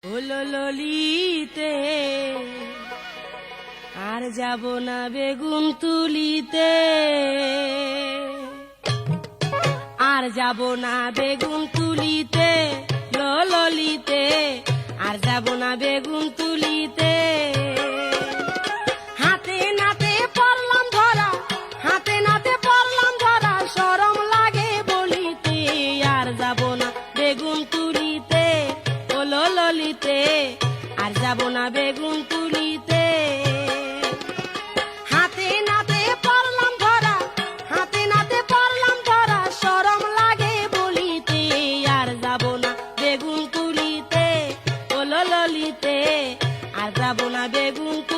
হলো ললিতে আর যাব না বেগুন তুলিতে, আর যাব না বেগুন তুলিতে, ললিতে আর যাব না বেগুন তুলিতে। হাতে নাতে পড়লাম ধরা, হাতে নাতে পড়লাম ধরা, শরম লাগে বলিতে। আর যাব না বেগুন তুলিতে, ললিতে আর যাব না বেগুন তুলিতে। হাতে নাতে পড়লাম ধরা, হাতে নাতে পড়লাম ধরা, শরম লাগে বলিতে। আর যাব না বেগুন তুলিতে, ললিতে আর যাব না বেগুন তুলিতে।